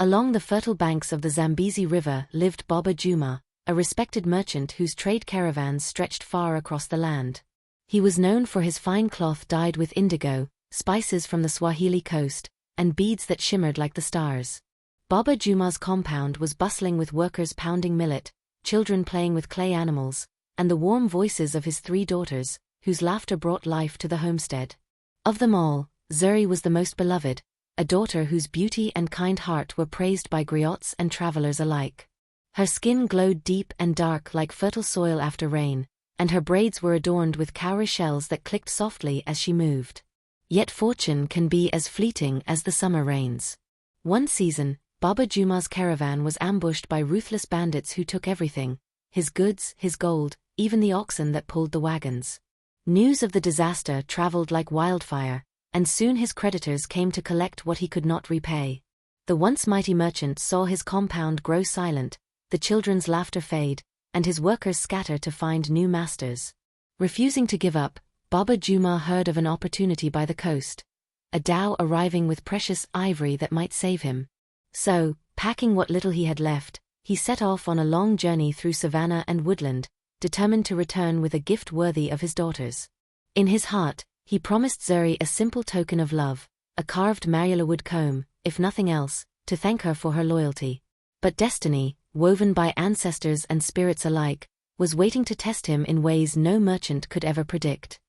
Along the fertile banks of the Zambezi River lived Baba Juma, a respected merchant whose trade caravans stretched far across the land. He was known for his fine cloth dyed with indigo, spices from the Swahili coast, and beads that shimmered like the stars. Baba Juma's compound was bustling with workers pounding millet, children playing with clay animals, and the warm voices of his 3 daughters, whose laughter brought life to the homestead. Of them all, ZURI was the most beloved, a daughter whose beauty and kind heart were praised by griots and travelers alike. Her skin glowed deep and dark like fertile soil after rain, and her braids were adorned with cowrie shells that clicked softly as she moved. Yet fortune can be as fleeting as the summer rains. One season, Baba Juma's caravan was ambushed by ruthless bandits who took everything: his goods, his gold, even the oxen that pulled the wagons. News of the disaster traveled like wildfire, and soon his creditors came to collect what he could not repay. The once mighty merchant saw his compound grow silent, the children's laughter fade, and his workers scatter to find new masters. Refusing to give up, Baba Juma heard of an opportunity by the coast, a dhow arriving with precious ivory that might save him. So, packing what little he had left, he set off on a long journey through savannah and woodland, determined to return with a gift worthy of his daughters. In his heart, he promised ZURI a simple token of love, a carved marula wood comb, if nothing else, to thank her for her loyalty. But destiny, woven by ancestors and spirits alike, was waiting to test him in ways no merchant could ever predict.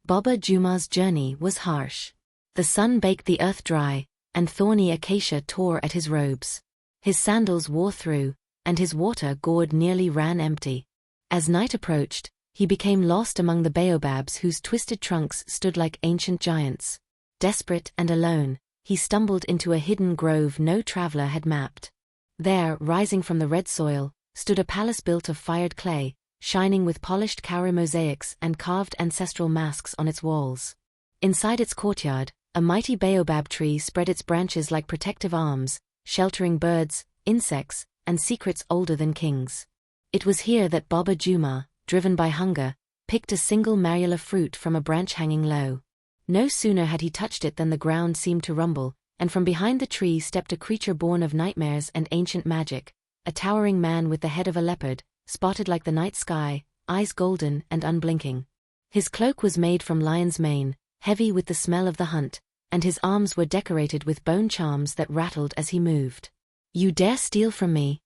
Baba Juma's journey was harsh. The sun baked the earth dry, and thorny acacia tore at his robes. His sandals wore through, and his water gourd nearly ran empty. As night approached, he became lost among the baobabs whose twisted trunks stood like ancient giants. Desperate and alone, he stumbled into a hidden grove no traveler had mapped. There, rising from the red soil, stood a palace built of fired clay, shining with polished cowrie mosaics and carved ancestral masks on its walls. Inside its courtyard, a mighty baobab tree spread its branches like protective arms, sheltering birds, insects, and secrets older than kings. It was here that Baba Juma, driven by hunger, picked a single marula fruit from a branch hanging low. No sooner had he touched it than the ground seemed to rumble, and from behind the tree stepped a creature born of nightmares and ancient magic, a towering man with the head of a leopard, spotted like the night sky, eyes golden and unblinking. His cloak was made from lion's mane, heavy with the smell of the hunt, and his arms were decorated with bone charms that rattled as he moved. "You dare steal from me?"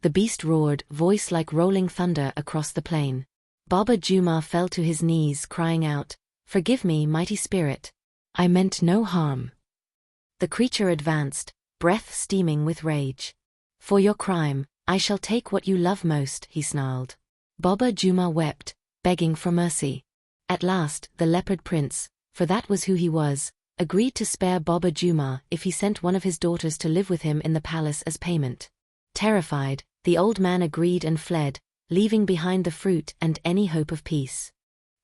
the beast roared, voice like rolling thunder across the plain. Baba Juma fell to his knees, crying out, "Forgive me, mighty spirit. I meant no harm." The creature advanced, breath steaming with rage. "For your crime, I shall take what you love most," he snarled. Baba Juma wept, begging for mercy. At last, the leopard prince, for that was who he was, agreed to spare Baba Juma if he sent one of his daughters to live with him in the palace as payment. Terrified, the old man agreed and fled, leaving behind the fruit and any hope of peace.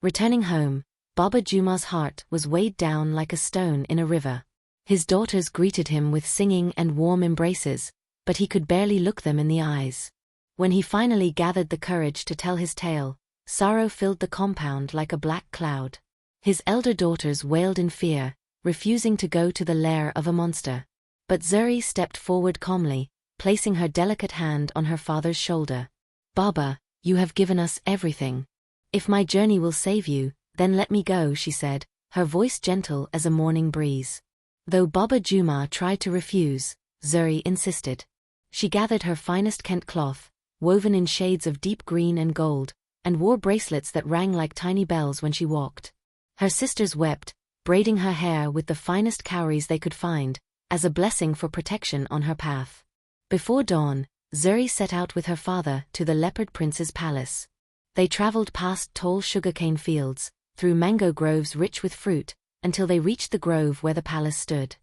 Returning home, Baba Juma's heart was weighed down like a stone in a river. His daughters greeted him with singing and warm embraces, but he could barely look them in the eyes. When he finally gathered the courage to tell his tale, sorrow filled the compound like a black cloud. His elder daughters wailed in fear, refusing to go to the lair of a monster. But ZURI stepped forward calmly, placing her delicate hand on her father's shoulder. "Baba, you have given us everything. If my journey will save you, then let me go," she said, her voice gentle as a morning breeze. Though Baba Juma tried to refuse, ZURI insisted. She gathered her finest Kent cloth, woven in shades of deep green and gold, and wore bracelets that rang like tiny bells when she walked. Her sisters wept, braiding her hair with the finest cowries they could find, as a blessing for protection on her path. Before dawn, ZURI set out with her father to the leopard prince's palace. They traveled past tall sugarcane fields, through mango groves rich with fruit, until they reached the grove where the palace stood.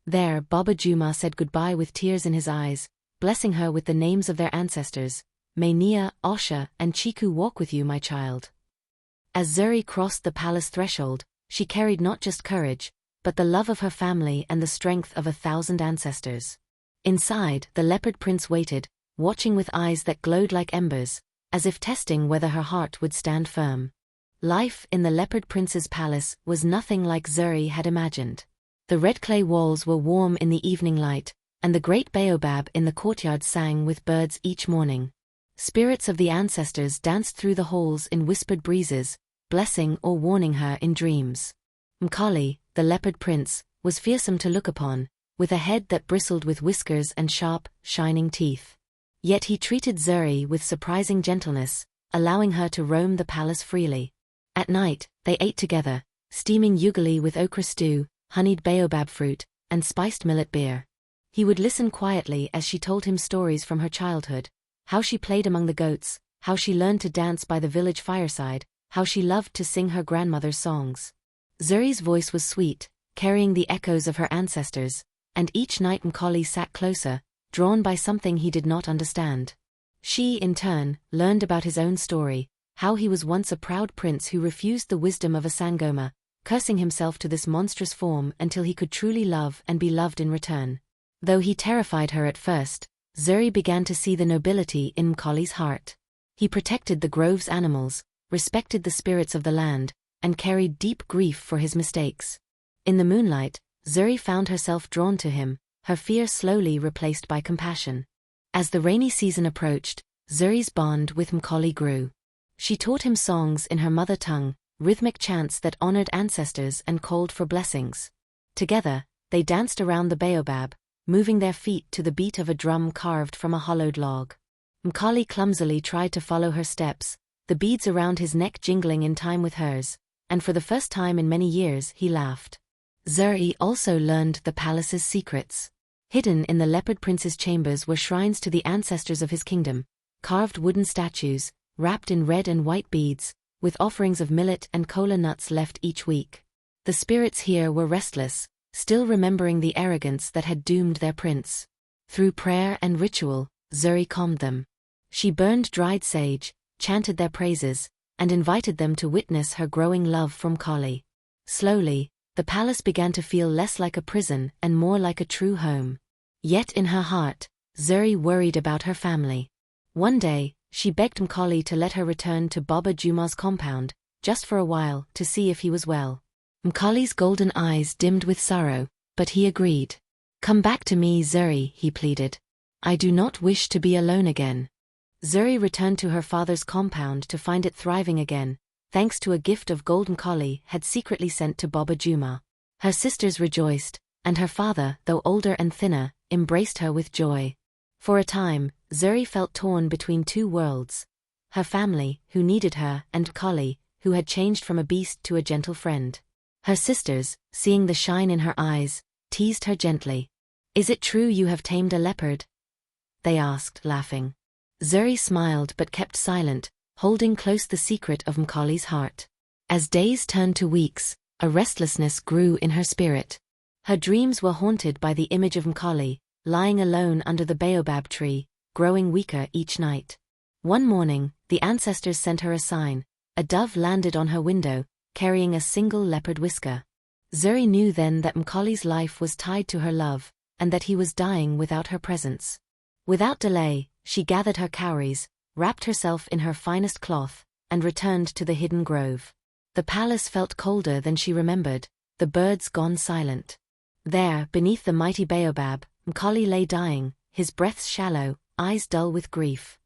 There, Baba Juma said goodbye with tears in his eyes, blessing her with the names of their ancestors. "May Nia, Osha, and Chiku walk with you, my child." As ZURI crossed the palace threshold, she carried not just courage, but the love of her family and the strength of 1,000 ancestors. Inside, the leopard prince waited, watching with eyes that glowed like embers, as if testing whether her heart would stand firm. Life in the leopard prince's palace was nothing like ZURI had imagined. The red clay walls were warm in the evening light, and the great baobab in the courtyard sang with birds each morning. Spirits of the ancestors danced through the halls in whispered breezes, blessing or warning her in dreams. Mkali, the leopard prince, was fearsome to look upon, with a head that bristled with whiskers and sharp, shining teeth. Yet he treated ZURI with surprising gentleness, allowing her to roam the palace freely. At night, they ate together, steaming ugali with okra stew, honeyed baobab fruit, and spiced millet beer. He would listen quietly as she told him stories from her childhood, how she played among the goats, how she learned to dance by the village fireside, how she loved to sing her grandmother's songs. ZURI's voice was sweet, carrying the echoes of her ancestors, and each night Mkali sat closer, drawn by something he did not understand. She, in turn, learned about his own story, how he was once a proud prince who refused the wisdom of a Sangoma, cursing himself to this monstrous form until he could truly love and be loved in return. Though he terrified her at first, ZURI began to see the nobility in Mkali's heart. He protected the grove's animals, respected the spirits of the land, and carried deep grief for his mistakes. In the moonlight, ZURI found herself drawn to him, her fear slowly replaced by compassion. As the rainy season approached, ZURI's bond with Mkali grew. She taught him songs in her mother tongue, rhythmic chants that honored ancestors and called for blessings. Together, they danced around the baobab, moving their feet to the beat of a drum carved from a hollowed log. Mkali clumsily tried to follow her steps, the beads around his neck jingling in time with hers, and for the first time in many years he laughed. ZURI also learned the palace's secrets. Hidden in the leopard prince's chambers were shrines to the ancestors of his kingdom, carved wooden statues, wrapped in red and white beads, with offerings of millet and kola nuts left each week. The spirits here were restless, still remembering the arrogance that had doomed their prince. Through prayer and ritual, ZURI calmed them. She burned dried sage, chanted their praises, and invited them to witness her growing love for Mkali. Slowly, the palace began to feel less like a prison and more like a true home. Yet in her heart, ZURI worried about her family. One day, she begged Mkali to let her return to Baba Juma's compound, just for a while, to see if he was well. Mkali's golden eyes dimmed with sorrow, but he agreed. "Come back to me, ZURI," he pleaded. "I do not wish to be alone again." ZURI returned to her father's compound to find it thriving again, thanks to a gift of gold Mkali had secretly sent to Baba Juma. Her sisters rejoiced, and her father, though older and thinner, embraced her with joy. For a time, ZURI felt torn between two worlds. Her family, who needed her, and Mkali, who had changed from a beast to a gentle friend. Her sisters, seeing the shine in her eyes, teased her gently. "Is it true you have tamed a leopard?" they asked, laughing. ZURI smiled but kept silent, holding close the secret of Mkali's heart. As days turned to weeks, a restlessness grew in her spirit. Her dreams were haunted by the image of Mkali, lying alone under the baobab tree, growing weaker each night. One morning, the ancestors sent her a sign. A dove landed on her window, carrying a single leopard whisker. ZURI knew then that Mkali's life was tied to her love, and that he was dying without her presence. Without delay, she gathered her cowries, wrapped herself in her finest cloth, and returned to the hidden grove. The palace felt colder than she remembered, the birds gone silent. There, beneath the mighty baobab, Mkali lay dying, his breath shallow, eyes dull with grief.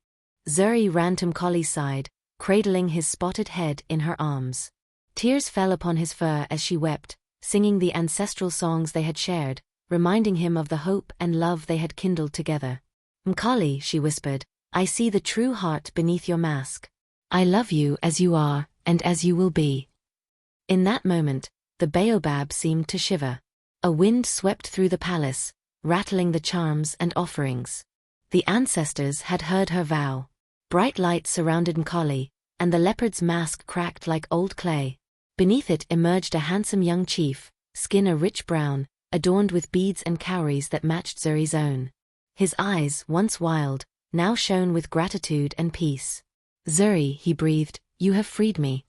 ZURI ran to Mkali's side, cradling his spotted head in her arms. Tears fell upon his fur as she wept, singing the ancestral songs they had shared, reminding him of the hope and love they had kindled together. "Mkali," she whispered, "I see the true heart beneath your mask. I love you as you are, and as you will be." In that moment, the baobab seemed to shiver. A wind swept through the palace, rattling the charms and offerings. The ancestors had heard her vow. Bright lights surrounded Mkali, and the leopard's mask cracked like old clay. Beneath it emerged a handsome young chief, skin a rich brown, adorned with beads and cowries that matched ZURI's own. His eyes, once wild, now shone with gratitude and peace. "ZURI," he breathed, "you have freed me."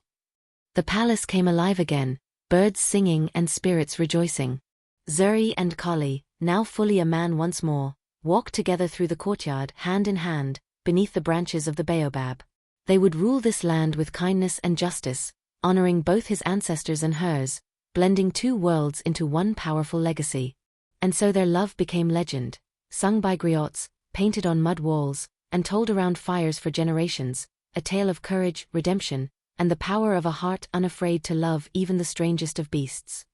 The palace came alive again, birds singing and spirits rejoicing. ZURI and Mkali, now fully a man once more, walked together through the courtyard hand in hand, beneath the branches of the baobab. They would rule this land with kindness and justice, honoring both his ancestors and hers, blending two worlds into one powerful legacy. And so their love became legend. sung by griots, painted on mud walls, and told around fires for generations, a tale of courage, redemption, and the power of a heart unafraid to love even the strangest of beasts.